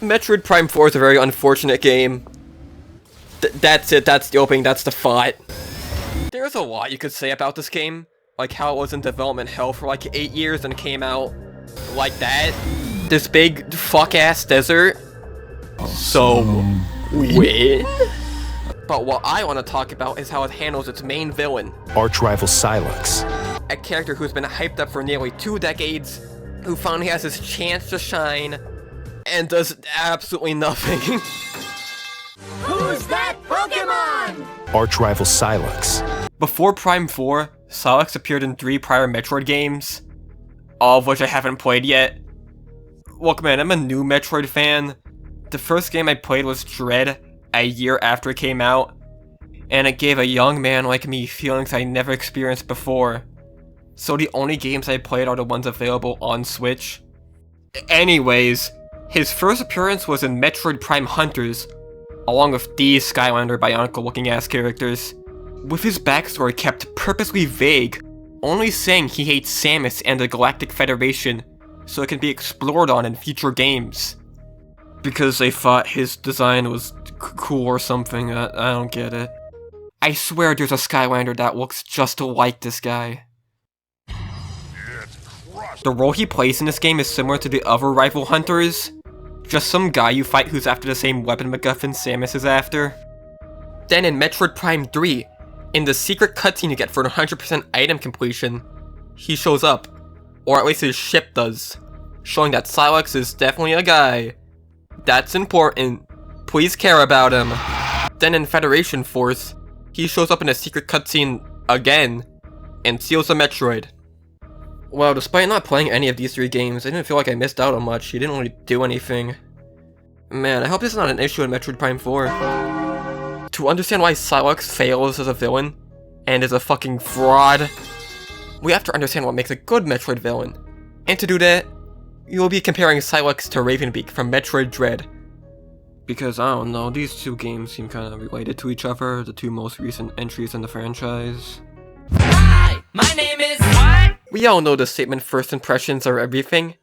Metroid Prime 4 is a very unfortunate game. That's it, that's the opening, that's the fight. There's a lot you could say about this game. Like how it was in development hell for like 8 years and came out like that. This big fuck-ass desert. So, win? But what I want to talk about is how it handles its main villain. Arch-rival Sylux. A character who's been hyped up for nearly 2 decades, who finally has his chance to shine, and does absolutely nothing. Who's that Pokemon? Arch-rival Sylux. Before Prime 4, Sylux appeared in 3 prior Metroid games, all of which I haven't played yet. Look man, I'm a new Metroid fan. The first game I played was Dread, a year after it came out, and it gave a young man like me feelings I never experienced before. So the only games I played are the ones available on Switch. Anyways, his first appearance was in Metroid Prime Hunters, along with these Skylander Bionicle looking ass characters, with his backstory kept purposely vague, only saying he hates Samus and the Galactic Federation so it can be explored on in future games. Because they thought his design was cool or something, I don't get it. I swear there's a Skylander that looks just like this guy. The role he plays in this game is similar to the other rival hunters, just some guy you fight who's after the same weapon MacGuffin Samus is after. Then in Metroid Prime 3, in the secret cutscene you get for 100% item completion, he shows up, or at least his ship does, showing that Sylux is definitely a guy. That's important. Please care about him. Then in Federation Force, he shows up in a secret cutscene again, and steals a Metroid. Well, despite not playing any of these 3 games, I didn't feel like I missed out on much. He didn't really do anything. Man, I hope this is not an issue in Metroid Prime 4. To understand why Sylux fails as a villain, and is a fucking fraud, we have to understand what makes a good Metroid villain. And to do that, you will be comparing Sylux to Ravenbeak from Metroid Dread. Because, I don't know, these 2 games seem kind of related to each other, the 2 most recent entries in the franchise. Hi, my name is... What? We all know the statement first impressions are everything,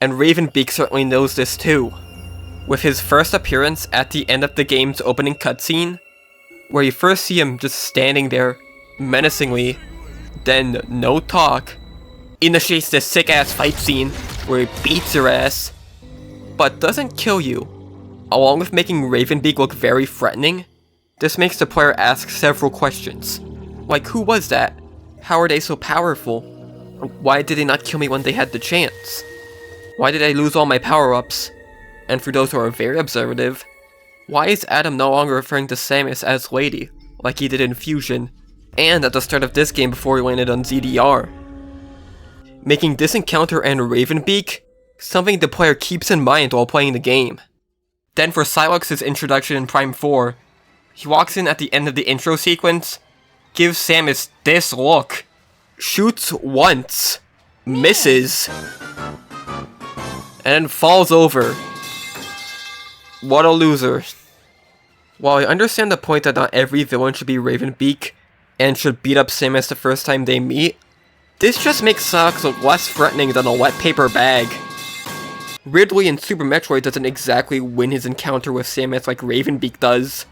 and Ravenbeak certainly knows this too. With his first appearance at the end of the game's opening cutscene, where you first see him just standing there, menacingly, then no talk, initiates this sick-ass fight scene where he beats your ass, but doesn't kill you. Along with making Ravenbeak look very threatening, this makes the player ask several questions. Like, who was that? How are they so powerful? Why did they not kill me when they had the chance? Why did I lose all my power-ups? And for those who are very observative, why is Adam no longer referring to Samus as Lady, like he did in Fusion, and at the start of this game before he landed on ZDR? Making this encounter and Ravenbeak something the player keeps in mind while playing the game. Then for Sylux's introduction in Prime 4, he walks in at the end of the intro sequence, gives Samus this look, shoots once, misses, and then falls over. What a loser. While I understand the point that not every villain should be Ravenbeak, and should beat up Samus the first time they meet, this just makes Sylux look less threatening than a wet paper bag. Ridley in Super Metroid doesn't exactly win his encounter with Samus like Ravenbeak does,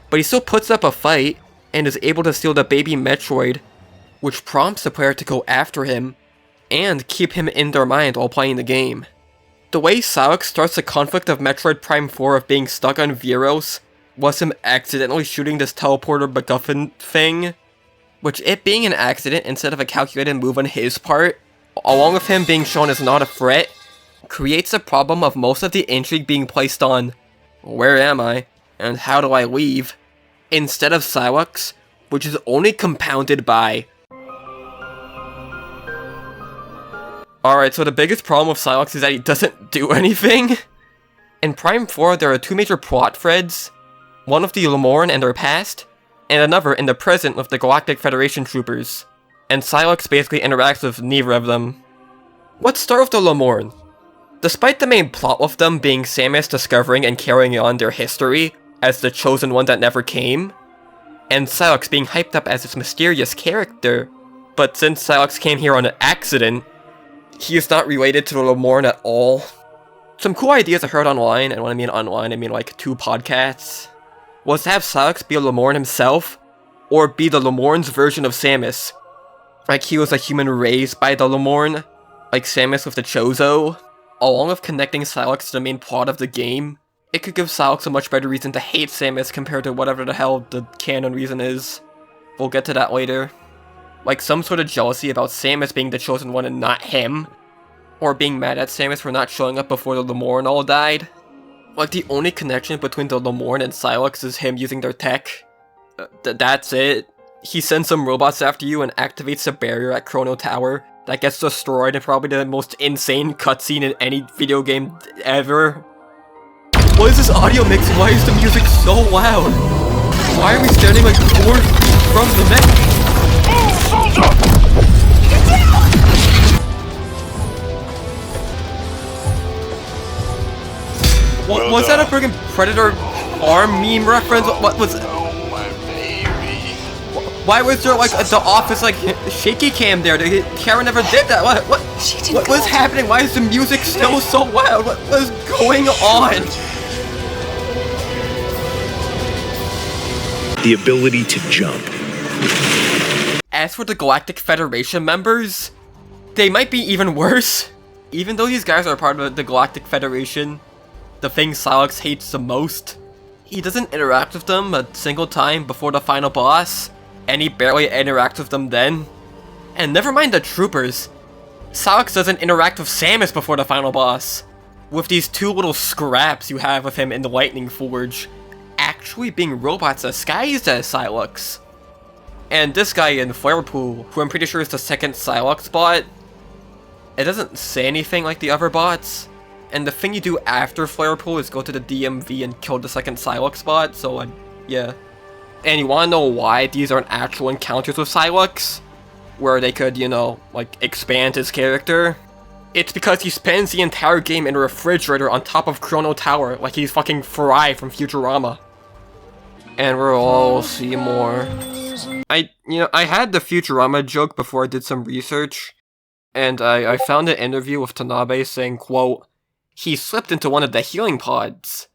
but he still puts up a fight, and is able to steal the baby Metroid, which prompts the player to go after him, and keep him in their mind while playing the game. The way Sylux starts the conflict of Metroid Prime 4 of being stuck on Viros was him accidentally shooting this teleporter MacGuffin thing, which it being an accident instead of a calculated move on his part, along with him being shown as not a threat, creates a problem of most of the intrigue being placed on where am I, and how do I leave, instead of Sylux, which is only compounded by... Alright, so the biggest problem with Sylux is that he doesn't do anything. In Prime 4, there are 2 major plot threads, one of the Lemorn and their past, and another in the present with the Galactic Federation troopers, and Sylux basically interacts with neither of them. Let's start with the Lemorn. Despite the main plot with them being Samus discovering and carrying on their history as the chosen one that never came, and Sylux being hyped up as this mysterious character, but since Sylux came here on an accident, he is not related to the Lemorn at all. Some cool ideas I heard online, and when I mean online, I mean like 2 podcasts, was to have Sylux be a Lemorne himself, or be the Lemorne's version of Samus. Like he was a human raised by the Lemorne, like Samus with the Chozo. Along with connecting Sylux to the main plot of the game, it could give Sylux a much better reason to hate Samus compared to whatever the hell the canon reason is. We'll get to that later. Like some sort of jealousy about Samus being the chosen one and not him. Or being mad at Samus for not showing up before the Lemorne all died. Like the only connection between the Lemorne and Sylux is him using their tech. That's it. He sends some robots after you and activates a barrier at Chrono Tower that gets destroyed in probably the most insane cutscene in any video game ever. What is this audio mix? Why is the music so loud? Why are we standing like 4 feet from the mech? Move, soldier! Get down! Was that a friggin' Predator arm meme reference? What was it? Why was there like the office like shaky cam there? Kara never did that. What was happening? Why is the music still so loud? What was going on? The ability to jump. As for the Galactic Federation members, they might be even worse. Even though these guys are part of the Galactic Federation, the thing Sylux hates the most, he doesn't interact with them a single time before the final boss, and he barely interacts with them then. And never mind the troopers, Sylux doesn't interact with Samus before the final boss, with these 2 little scraps you have with him in the Lightning Forge actually being robots disguised as Sylux. And this guy in Flarepool, who I'm pretty sure is the second Sylux bot, it doesn't say anything like the other bots. And the thing you do after Flarepool is go to the DMV and kill the second Sylux bot, so yeah. And you wanna know why these aren't actual encounters with Sylux? Where they could, you know, like, expand his character? It's because he spends the entire game in a refrigerator on top of Chrono Tower, like he's fucking Fry from Futurama. And we'll all see more. I had the Futurama joke before I did some research, and I found an interview with Tanabe saying, quote, "He slipped into one of the healing pods."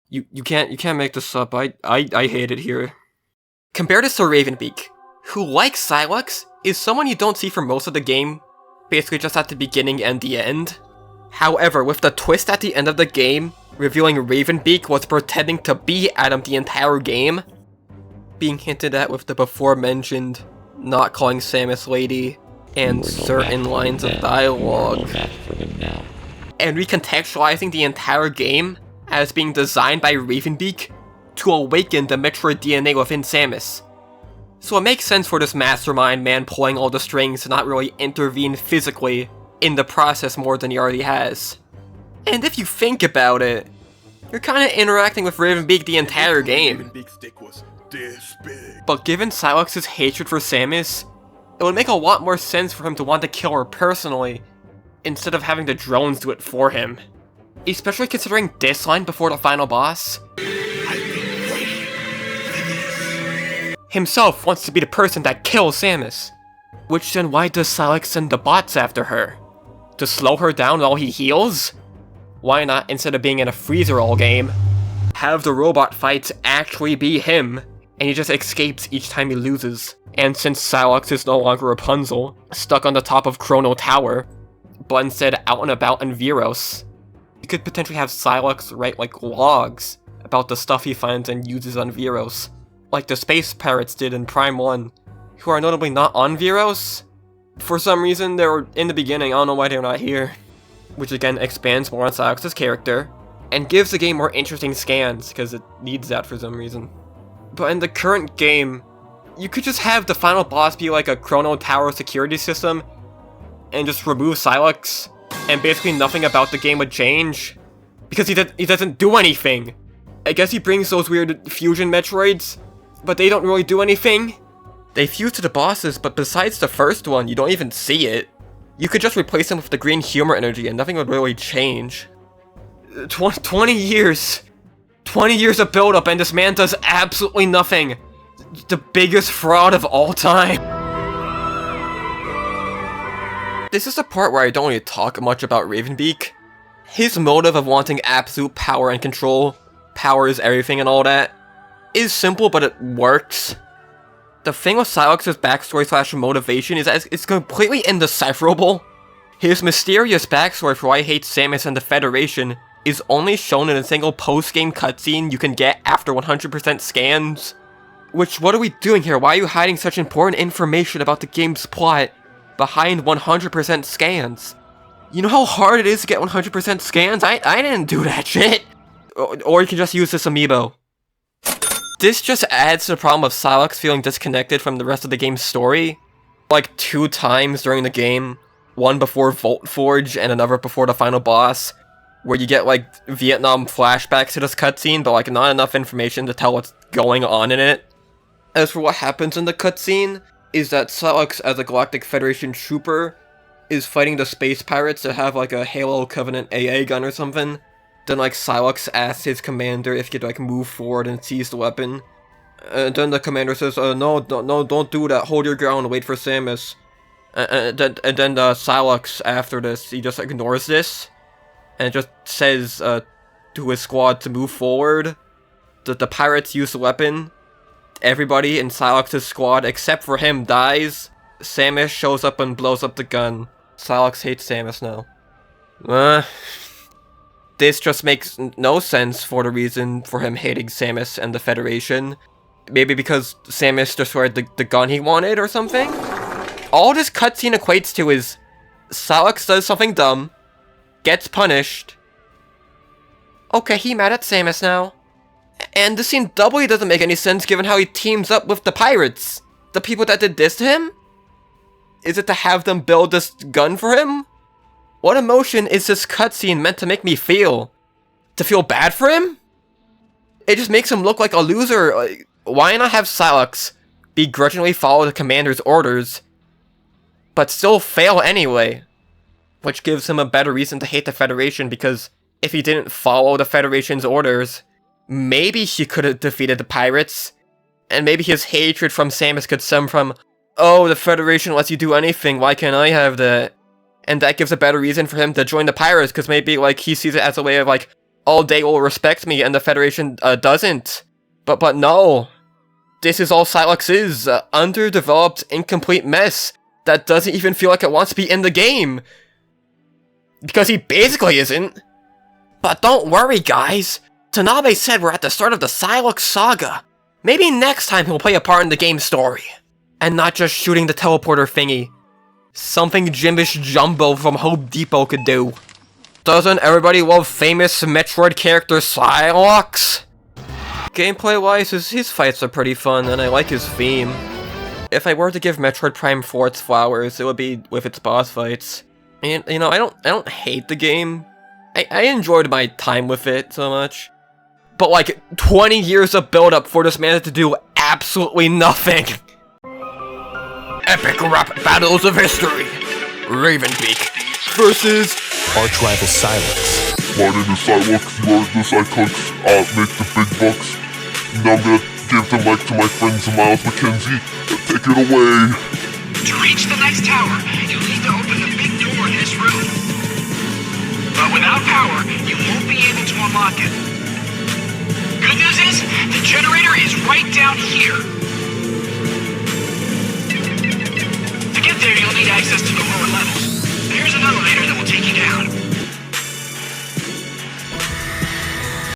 You can't make this up. I hate it here. Compare this to Ravenbeak, who, like Sylux, is someone you don't see for most of the game, basically just at the beginning and the end. However, with the twist at the end of the game, revealing Ravenbeak was pretending to be Adam the entire game, being hinted at with the before-mentioned not calling Samus lady, and certain lines of dialogue. And recontextualizing the entire game as being designed by Ravenbeak to awaken the Metroid DNA within Samus. So it makes sense for this mastermind man pulling all the strings to not really intervene physically in the process more than he already has. And if you think about it, you're kinda interacting with Ravenbeak the entire game. But given Sylux's hatred for Samus, it would make a lot more sense for him to want to kill her personally, instead of having the drones do it for him. Especially considering this line before the final boss. Himself wants to be the person that kills Samus. Which then why does Sylux send the bots after her? To slow her down while he heals? Why not, instead of being in a freezer all game, have the robot fights actually be him, and he just escapes each time he loses? And since Sylux is no longer Rapunzel, stuck on the top of Chrono Tower, but instead out and about in Viros, you could potentially have Sylux write like logs about the stuff he finds and uses on Viros, like the Space Pirates did in Prime 1, who are notably not on Viros. For some reason, they were in the beginning, I don't know why they're not here. Which again expands more on Sylux's character, and gives the game more interesting scans, because it needs that for some reason. But in the current game, you could just have the final boss be like a Chrono Tower security system, and just remove Sylux, and basically nothing about the game would change, because he doesn't do anything. I guess he brings those weird fusion Metroids, but they don't really do anything. They fuse to the bosses, but besides the first one, you don't even see it. You could just replace them with the green humor energy and nothing would really change. 20 years! 20 years of build-up and this man does absolutely nothing! The biggest fraud of all time! This is the part where I don't really talk much about Ravenbeak, his motive of wanting absolute power and control, power is everything and all that, is simple, but it works. The thing with Sylux's backstory / motivation is that it's completely indecipherable. His mysterious backstory for why he hates Samus and the Federation is only shown in a single post-game cutscene you can get after 100% scans. Which, what are we doing here? Why are you hiding such important information about the game's plot behind 100% scans? You know how hard it is to get 100% scans? I didn't do that shit! Or you can just use this amiibo. This just adds to the problem of Sylux feeling disconnected from the rest of the game's story. Like 2 times during the game, one before Volt Forge and another before the final boss, where you get like Vietnam flashbacks to this cutscene, but like not enough information to tell what's going on in it. As for what happens in the cutscene, is that Sylux, as a Galactic Federation trooper, is fighting the space pirates that have like a Halo Covenant AA gun or something. Then like Sylux asks his commander if he could like move forward and seize the weapon. And then the commander says, no, don't do that, hold your ground, wait for Samus. And then Sylux, after this, he just ignores this. And just says to his squad to move forward. The pirates use the weapon. Everybody in Sylux's squad, except for him, dies. Samus shows up and blows up the gun. Sylux hates Samus now. This just makes no sense for the reason for him hating Samus and the Federation. Maybe because Samus destroyed the gun he wanted or something? All this cutscene equates to is Sylux does something dumb, gets punished. Okay, he mad at Samus now. And this scene doubly doesn't make any sense given how he teams up with the pirates. The people that did this to him? Is it to have them build this gun for him? What emotion is this cutscene meant to make me feel? To feel bad for him? It just makes him look like a loser. Why not have Sylux begrudgingly follow the commander's orders, but still fail anyway? Which gives him a better reason to hate the Federation, because if he didn't follow the Federation's orders, maybe he could have defeated the pirates, and maybe his hatred from Samus could stem from, oh, the Federation lets you do anything, why can't I have that? And that gives a better reason for him to join the pirates, because maybe like he sees it as a way of like, oh, they will respect me and the Federation doesn't. But no. This is all Sylux is, underdeveloped, incomplete mess that doesn't even feel like it wants to be in the game. Because he basically isn't. But don't worry, guys. Tanabe said we're at the start of the Sylux saga. Maybe next time he'll play a part in the game's story. And not just shooting the teleporter thingy. Something Jimbish Jumbo from Home Depot could do. Doesn't everybody love famous Metroid character Sylux? Gameplay-wise, his fights are pretty fun, and I like his theme. If I were to give Metroid Prime 4 its flowers, it would be with its boss fights. And, you know, I don't hate the game. I enjoyed my time with it so much. But like, 20 years of build-up for this man to do absolutely nothing. Epic rap battles of history. Beak versus arch-rival Sylux. My name is Sylux, you are the Cyclux, make the big bucks. Now I'm gonna give the mic to my friend Miles McKenzie. Take it away. To reach the next tower, you'll need to open the big door in this room. But without power, you won't be able to unlock it. Good news is, the generator is right down here. To get there, you'll need access to the lower levels. There's an elevator that will take you down.